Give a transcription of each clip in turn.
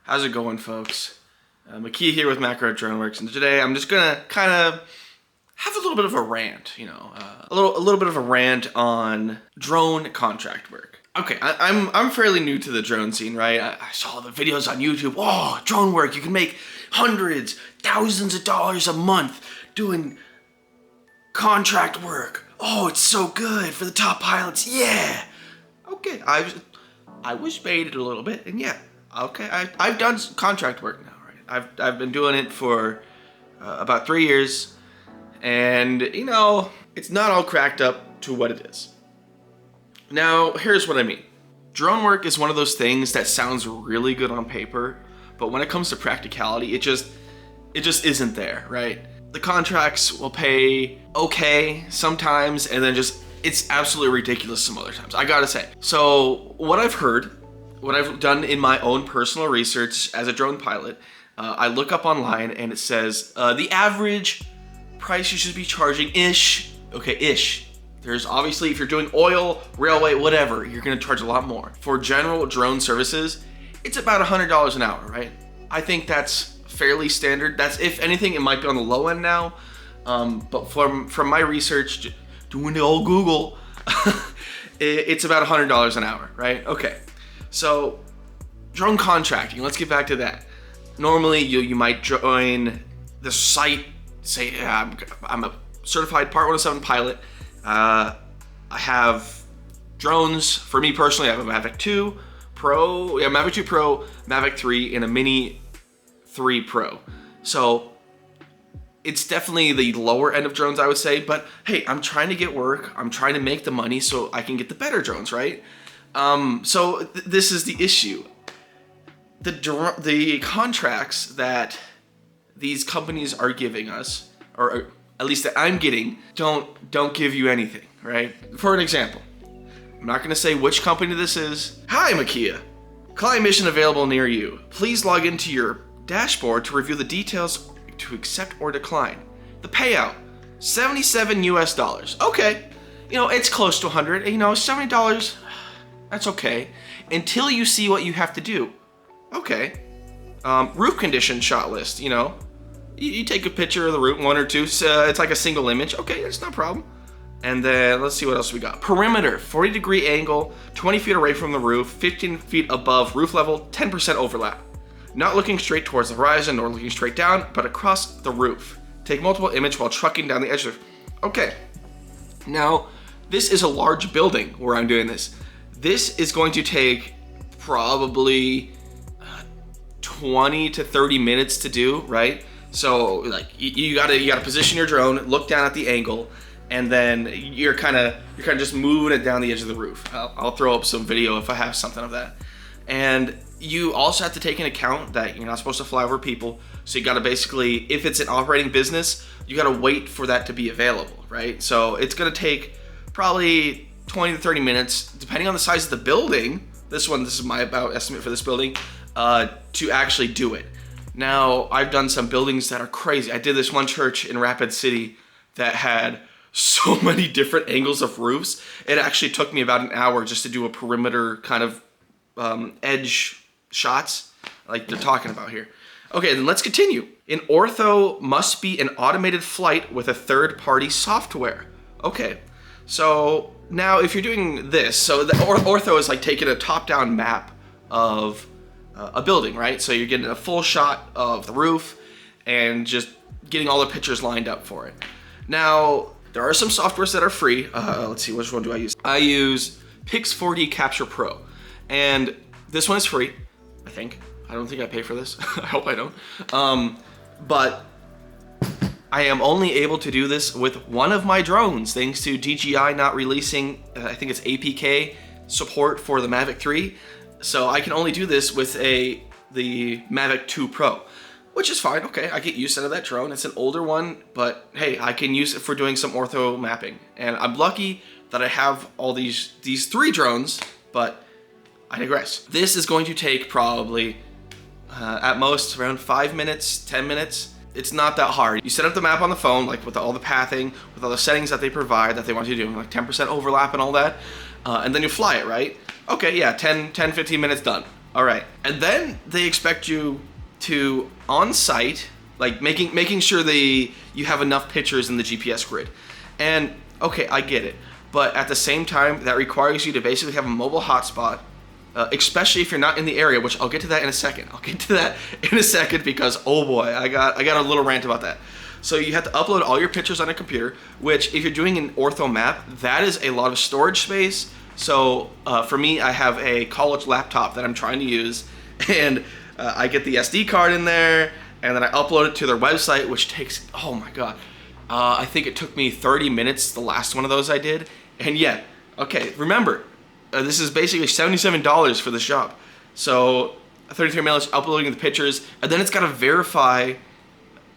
How's it going, folks? Makia here with Macro DroneWorks, and today I'm just gonna kind of have a little bit of a rant, a little bit of a rant on drone contract work. Okay, I'm fairly new to the drone scene, right? I saw the videos on YouTube. Oh, drone work, you can make hundreds, thousands of dollars a month doing contract work. Oh, it's so good for the top pilots. Yeah. Okay, I was baited a little bit, and yeah. Okay, I've done contract work now, right? I've been doing it for about 3 years, and it's not all cracked up to what it is. Now, here's what I mean. Drone work is one of those things that sounds really good on paper, but when it comes to practicality, it just isn't there, right? The contracts will pay okay sometimes, and then it's absolutely ridiculous some other times, I gotta say. So what I've heard, what I've done in my own personal research as a drone pilot, I look up online and it says the average price you should be charging ish. There's obviously, if you're doing oil, railway, whatever, you're gonna charge a lot more. For general drone services, it's about $100 an hour, right? I think that's fairly standard. That's, if anything, it might be on the low end now. But from my research, doing the old Google, it's about $100 an hour, right? Okay. So, drone contracting, let's get back to that. Normally, you might join the site, say, I'm a certified Part 107 pilot. I have drones. For me personally, I have a Mavic 2 Pro, Mavic 2 Pro, Mavic 3, and a Mini 3 Pro. So, it's definitely the lower end of drones, I would say, but hey, I'm trying to get work. I'm trying to make the money so I can get the better drones, right? This is the issue. The contracts that these companies are giving us, or at least that I'm getting, don't give you anything, right? For an example, I'm not gonna say which company this is. Hi, Makia. Client mission available near you. Please log into your dashboard to review the details to accept or decline. The payout, $77 US. Okay, it's close to 100. $70. That's okay, until you see what you have to do. Okay. Roof condition shot list, You take a picture of the roof, one or two, so it's like a single image. Okay, that's no problem. And then let's see what else we got. Perimeter, 40-degree angle, 20 feet away from the roof, 15 feet above roof level, 10% overlap. Not looking straight towards the horizon, nor looking straight down, but across the roof. Take multiple images while trucking down the edge of the... Okay. Now, this is a large building where I'm doing this. This is going to take probably 20 to 30 minutes to do, right? So like you gotta position your drone, look down at the angle, and then you're kind of just moving it down the edge of the roof. I'll throw up some video if I have something of that. And you also have to take into account that you're not supposed to fly over people. So you gotta basically, if it's an operating business, you gotta wait for that to be available, right? So it's gonna take probably 20 to 30 minutes, depending on the size of the building. This is my about estimate for this building, to actually do it. Now, I've done some buildings that are crazy. I did this one church in Rapid City that had so many different angles of roofs. It actually took me about an hour just to do a perimeter kind of edge shots like they're talking about here. Okay, then let's continue. An ortho must be an automated flight with a third-party software. Okay, so now if you're doing this, so the ortho is like taking a top-down map of a building, right? So you're getting a full shot of the roof and just getting all the pictures lined up for it. Now, there are some softwares that are free. Let's see, which one do I use? I use Pix4D Capture Pro. And this one is free, I think. I don't think I pay for this. I hope I don't. But I am only able to do this with one of my drones, thanks to DJI not releasing, I think it's APK support for the Mavic 3. So I can only do this with the Mavic 2 Pro, which is fine. Okay, I get used out of that drone. It's an older one, but hey, I can use it for doing some ortho mapping. And I'm lucky that I have all these 3 drones, but I digress. This is going to take probably at most around 5 minutes, 10 minutes. It's not that hard. You set up the map on the phone, like with all the pathing, with all the settings that they provide that they want you to do, like 10% overlap and all that, and then you fly it, right? Okay, yeah, 10, 15 minutes done. All right. And then they expect you to on site, like making sure you have enough pictures in the GPS grid. And okay, I get it. But at the same time, that requires you to basically have a mobile hotspot, especially if you're not in the area, which I'll get to that in a second. Because oh boy, I got a little rant about that. So you have to upload all your pictures on a computer, which if you're doing an ortho map, that is a lot of storage space. So for me, I have a college laptop that I'm trying to use, and I get the SD card in there, and then I upload it to their website, which takes, oh my God, I think it took me 30 minutes, the last one of those I did. And yet, okay, remember, this is basically $77 for this job. So 33 minutes uploading the pictures, and then it's got to verify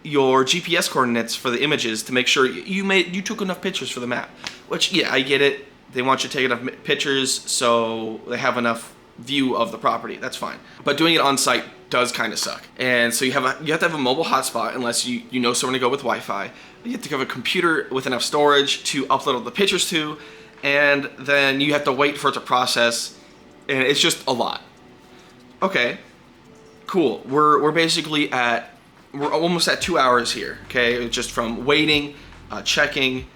your GPS coordinates for the images to make sure you took enough pictures for the map. Which, yeah, I get it. They want you to take enough pictures so they have enough view of the property. That's fine. But doing it on site does kind of suck. And so you have to have a mobile hotspot unless you know someone to go with Wi-Fi. You have to have a computer with enough storage to upload all the pictures to, and then you have to wait for it to process, and it's just a lot. Okay, cool. We're almost at 2 hours here. Okay, just from waiting, checking,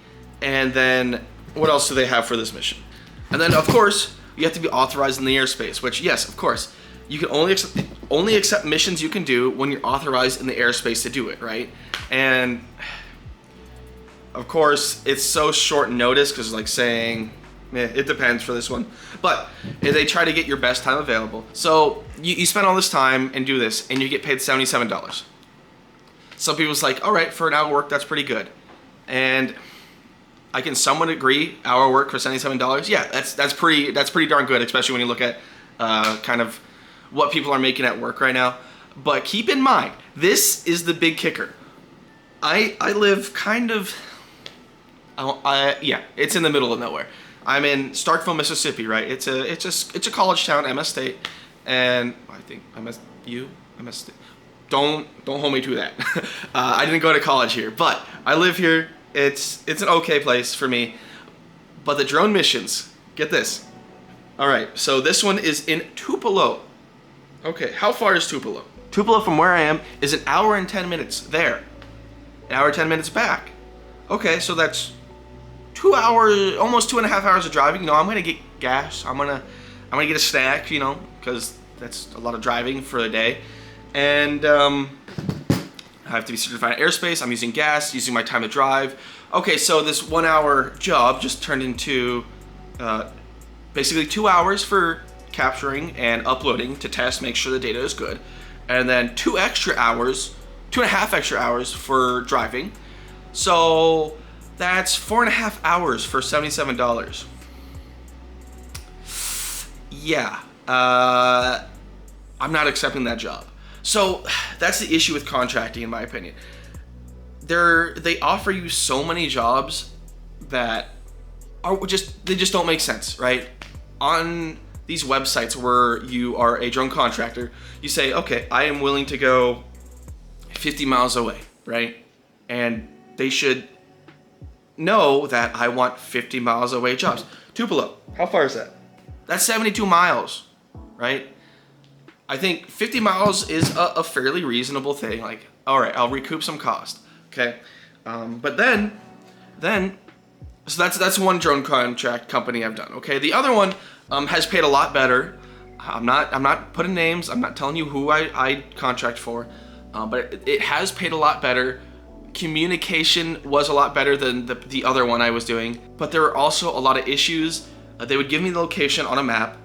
and then what else do they have for this mission? And then of course you have to be authorized in the airspace, which yes, of course, you can only accept missions you can do when you're authorized in the airspace to do it, right? And of course, it's so short notice because like saying, it depends for this one. But they try to get your best time available. So you spend all this time and do this, and you get paid $77. Some people's like, all right, for an hour work, that's pretty good. And I can somewhat agree, hour work for $77. Yeah, that's pretty darn good, especially when you look at kind of what people are making at work right now. But keep in mind, this is the big kicker. I live kind of, yeah, it's in the middle of nowhere. I'm in Starkville, Mississippi, right? It's a college town, MS State, and I think MS State. Don't hold me to that. I didn't go to college here, but I live here. It's an okay place for me. But the drone missions, get this. All right, so this one is in Tupelo. Okay, how far is Tupelo? Tupelo from where I am is an hour and 10 minutes there. An hour and 10 minutes back. Okay, so that's 2 hours, almost 2.5 hours of driving. You know, I'm gonna get gas. I'm gonna get a snack, you know, because that's a lot of driving for a day. And I have to be certified in airspace. I'm using gas, using my time to drive. Okay, so this 1 hour job just turned into basically 2 hours for capturing and uploading to test, make sure the data is good. And then 2.5 extra hours for driving. So that's 4.5 hours for $77. Yeah, I'm not accepting that job. So that's the issue with contracting, in my opinion. They offer you so many jobs that they just don't make sense, right? On these websites where you are a drone contractor, you say, okay, I am willing to go 50 miles away, right? And they should know that I want 50 miles away jobs. Tupelo, how far is that? That's 72 miles, right? I think 50 miles is a fairly reasonable thing. Like, all right, I'll recoup some cost, okay? But then, so that's one drone contract company I've done, okay? The other one has paid a lot better. I'm not putting names. I'm not telling you who I contract for, but it has paid a lot better. Communication was a lot better than the other one I was doing, but there were also a lot of issues. They would give me the location on a map.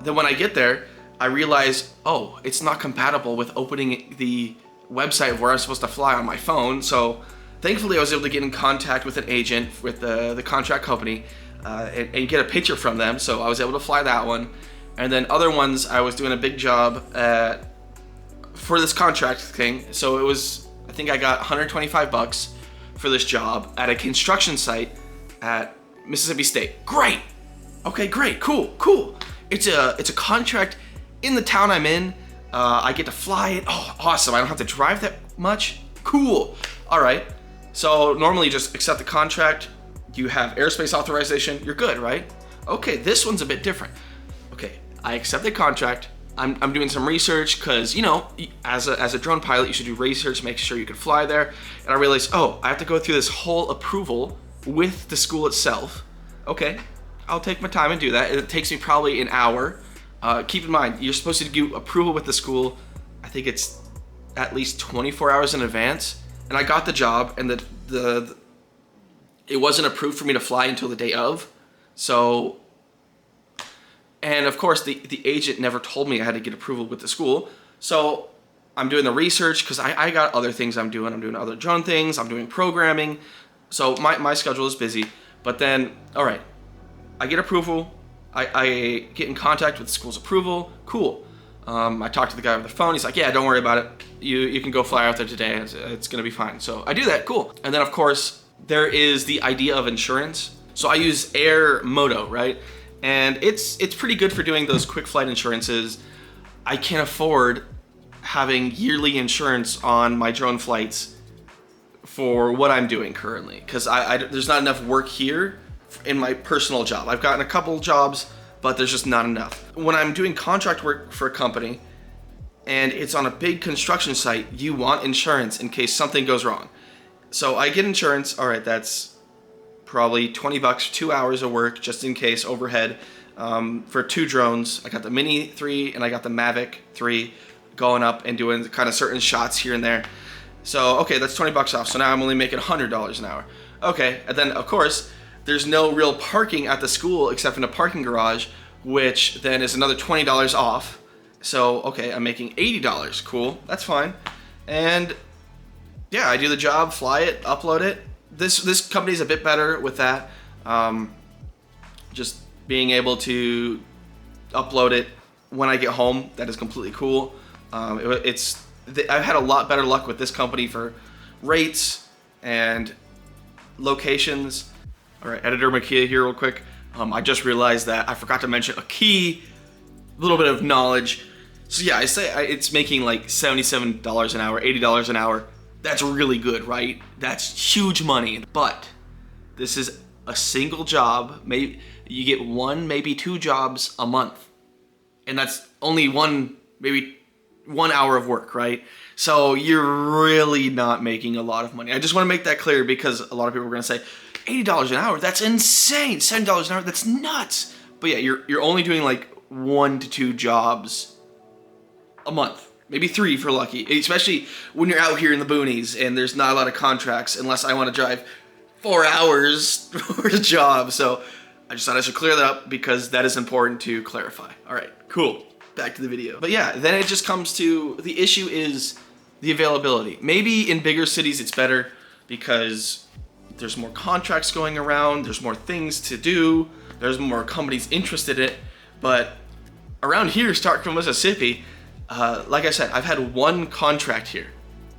Then when I get there, I realize, oh, it's not compatible with opening the website where I'm supposed to fly on my phone. So thankfully I was able to get in contact with an agent with the contract company and get a picture from them. So I was able to fly that one. And then other ones, I was doing a big job for this contract thing. So it was, I think I got $125 for this job at a construction site at Mississippi State. Great. Okay, great, cool. It's a contract in the town I'm in. I get to fly it. Oh, awesome. I don't have to drive that much. Cool. All right. So normally you just accept the contract. You have airspace authorization. You're good, right? Okay, this one's a bit different. Okay, I accept the contract. I'm doing some research because, you know, as a drone pilot, you should do research, make sure you can fly there. And I realized, oh, I have to go through this whole approval with the school itself. Okay, I'll take my time and do that. It takes me probably an hour. Keep in mind, you're supposed to do approval with the school. I think it's at least 24 hours in advance. And I got the job, and it wasn't approved for me to fly until the day of. So, and of course, the agent never told me I had to get approval with the school. So I'm doing the research because I got other things I'm doing. I'm doing other drone things. I'm doing programming. So my schedule is busy. But then, all right, I get approval. I get in contact with the school's approval. Cool. I talked to the guy over the phone. He's like, yeah, don't worry about it. You can go fly out there today. It's going to be fine. So I do that. Cool. And then, of course, there is the idea of insurance. So I use Air Moto, right? And it's pretty good for doing those quick flight insurances. I can't afford having yearly insurance on my drone flights for what I'm doing currently, because there's not enough work here in my personal job. I've gotten a couple jobs, but there's just not enough. When I'm doing contract work for a company and it's on a big construction site, you want insurance in case something goes wrong. So I get insurance. All right, that's probably $20, 2 hours of work just in case overhead for 2 drones. I got the Mini 3 and I got the Mavic 3 going up and doing kind of certain shots here and there. So, okay, that's $20 off. So now I'm only making $100 an hour. Okay, and then of course, there's no real parking at the school except in a parking garage, which then is another $20 off. So, okay, I'm making $80. Cool, that's fine. And yeah, I do the job, fly it, upload it. This company's a bit better with that. Just being able to upload it when I get home, that is completely cool. I've had a lot better luck with this company for rates and locations. All right, editor Makia here real quick. I just realized that I forgot to mention a key little bit of knowledge. So yeah, I say it's making like $77 an hour, $80 an hour. That's really good, right? That's huge money. But this is a single job. Maybe you get 1, maybe 2 jobs a month. And that's only maybe 1 hour of work, right? So you're really not making a lot of money. I just want to make that clear because a lot of people are going to say, $80 an hour, that's insane. $7 an hour, that's nuts. But yeah, you're only doing like 1 to 2 jobs a month. Maybe 3 if you're lucky, especially when you're out here in the boonies and there's not a lot of contracts unless I want to drive 4 hours for a job. So I just thought I should clear that up because that is important to clarify. All right, cool. Back to the video. But yeah, then it just comes to the issue is the availability. Maybe in bigger cities it's better because there's more contracts going around, there's more things to do, there's more companies interested in it. But around here, Starkville, Mississippi, like I said, I've had 1 contract here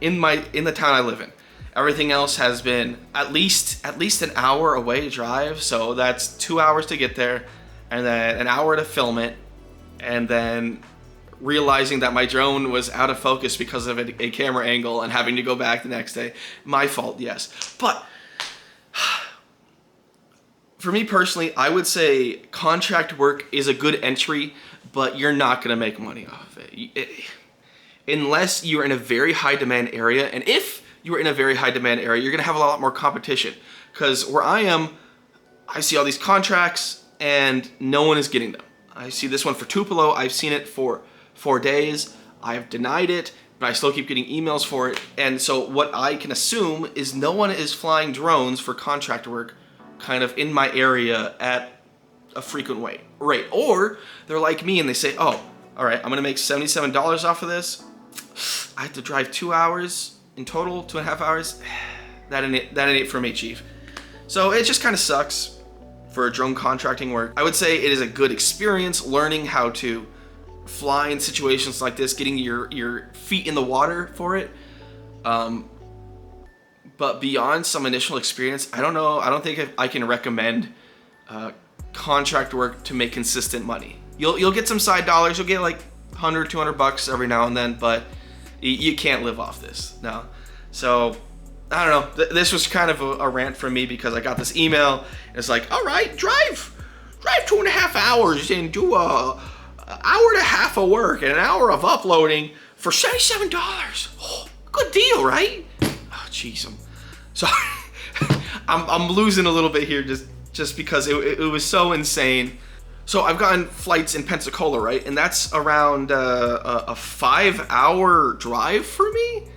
in the town I live in. Everything else has been at least an hour away drive, so that's 2 hours to get there, and then an hour to film it, and then realizing that my drone was out of focus because of a camera angle and having to go back the next day. My fault, yes. But for me personally, I would say contract work is a good entry, but you're not gonna make money off of it. Unless you're in a very high demand area, and if you're in a very high demand area, you're gonna have a lot more competition. Because where I am, I see all these contracts and no one is getting them. I see this one for Tupelo, I've seen it for 4 days, I've denied it, but I still keep getting emails for it. And so what I can assume is no one is flying drones for contract work kind of in my area at a frequent rate. Or they're like me and they say, oh, all right, I'm gonna make $77 off of this. I have to drive 2 hours in total, 2.5 hours. That ain't it for me, chief. So it just kind of sucks for drone contracting work. I would say it is a good experience learning how to fly in situations like this, getting your feet in the water for it. But beyond some initial experience, I don't know. I don't think I can recommend contract work to make consistent money. You'll get some side dollars. You'll get like $100, $200 every now and then, but you can't live off this. No. So I don't know. This was kind of a rant from me because I got this email. It's like, all right, drive 2.5 hours and do a an hour and a half of work and an hour of uploading for $77. Oh, good deal, right? Oh, jeez, I'm sorry. I'm losing a little bit here just because it was so insane. So I've gotten flights in Pensacola, right? And that's around a 5-hour drive for me.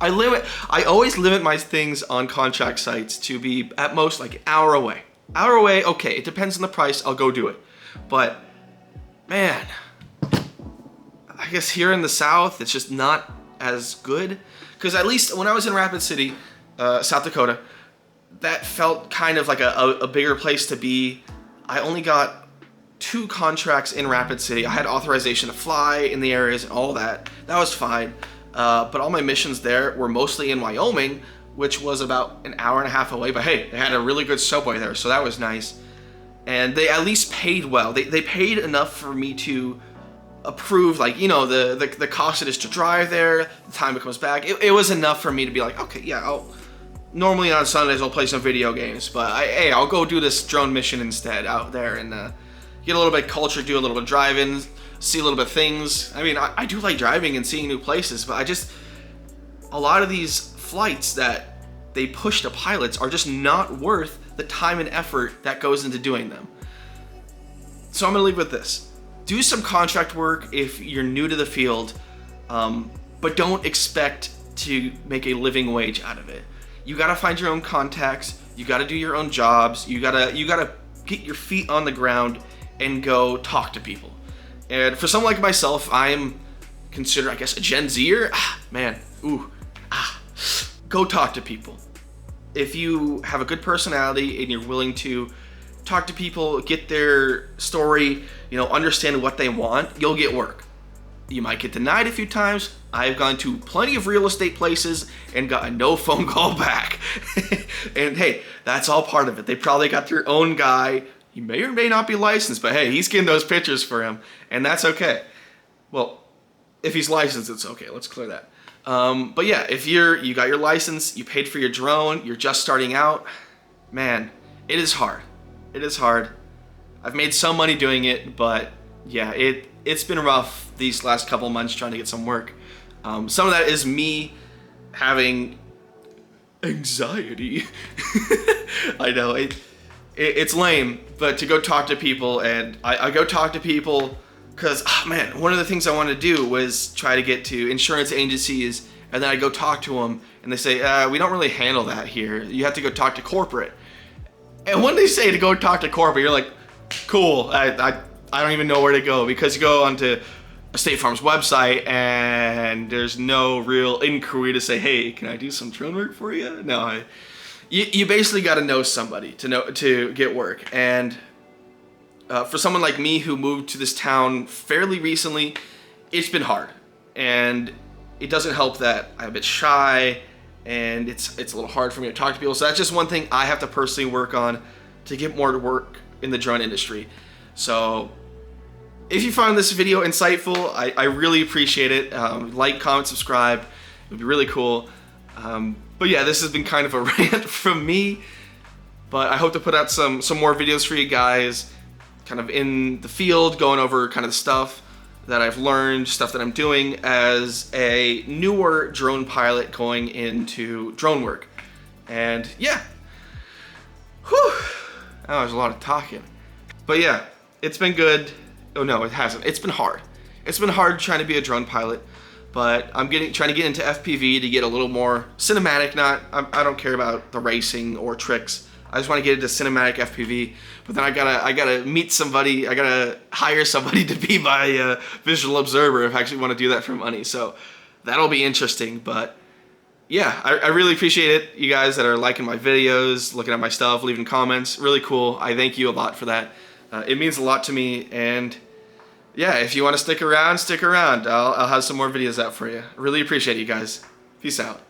I always limit my things on contract sites to be at most like an hour away. Hour away, okay, it depends on the price, I'll go do it. But man, I guess here in the South, it's just not as good. Because at least when I was in Rapid City, South Dakota, that felt kind of like a bigger place to be. I only got 2 contracts in Rapid City. I had authorization to fly in the areas and all that. That was fine. But all my missions there were mostly in Wyoming, which was about an hour and a half away. But hey, they had a really good subway there, so that was nice. And they at least paid well. They paid enough for me to approve, like, you know, the cost it is to drive there, the time it comes back. It was enough for me to be like, okay, yeah, normally on Sundays I'll play some video games, but I'll go do this drone mission instead out there and get a little bit of culture, do a little bit of driving, see a little bit of things. I mean, I do like driving and seeing new places, but a lot of these flights that they push to pilots are just not worth the time and effort that goes into doing them. So I'm gonna leave with this. Do some contract work if you're new to the field, but don't expect to make a living wage out of it. You gotta find your own contacts, you gotta do your own jobs, you gotta get your feet on the ground and go talk to people. And for someone like myself, I'm considered, I guess, a Gen Zer. Go talk to people. If you have a good personality and you're willing to talk to people, get their story, understand what they want, you'll get work. You might get denied a few times. I've gone to plenty of real estate places and gotten no phone call back. And hey, that's all part of it. They probably got their own guy. He may or may not be licensed, but hey, he's getting those pictures for him, and that's okay. Well, if he's licensed, it's okay. Let's clear that. But yeah, if you got your license, you paid for your drone, you're just starting out, man, it is hard. It is hard. I've made some money doing it, but yeah, it's been rough these last couple months trying to get some work. Some of that is me having anxiety. I know, it's lame, but to go talk to people, and I go talk to people because, one of the things I wanted to do was try to get to insurance agencies, and then I go talk to them, and they say, we don't really handle that here. You have to go talk to corporate. And when they say to go talk to corporate, you're like, cool, I don't even know where to go, because you go onto a State Farm's website and there's no real inquiry to say, hey, can I do some drone work for you? No, you basically got to know somebody to get work. And for someone like me who moved to this town fairly recently, it's been hard. And it doesn't help that I'm a bit shy, and it's a little hard for me to talk to people. So that's just one thing I have to personally work on to get more work in the drone industry. So if you found this video insightful, I really appreciate it. Like, comment, subscribe. It would be really cool. But yeah, this has been kind of a rant from me, but I hope to put out some more videos for you guys, kind of in the field, going over kind of the stuff that I've learned, stuff that I'm doing as a newer drone pilot going into drone work. And yeah, whew, that was a lot of talking. But yeah, it's been good. Oh no, it hasn't. It's been hard. It's been hard trying to be a drone pilot, but I'm trying to get into FPV to get a little more cinematic. I don't care about the racing or tricks. I just want to get into cinematic FPV. But then I gotta meet somebody. I gotta hire somebody to be my visual observer if I actually want to do that for money. So that'll be interesting. But yeah, I really appreciate it. You guys that are liking my videos, looking at my stuff, leaving comments, really cool. I thank you a lot for that. It means a lot to me. And yeah, if you want to stick around, stick around. I'll have some more videos out for you. Really appreciate you guys. Peace out.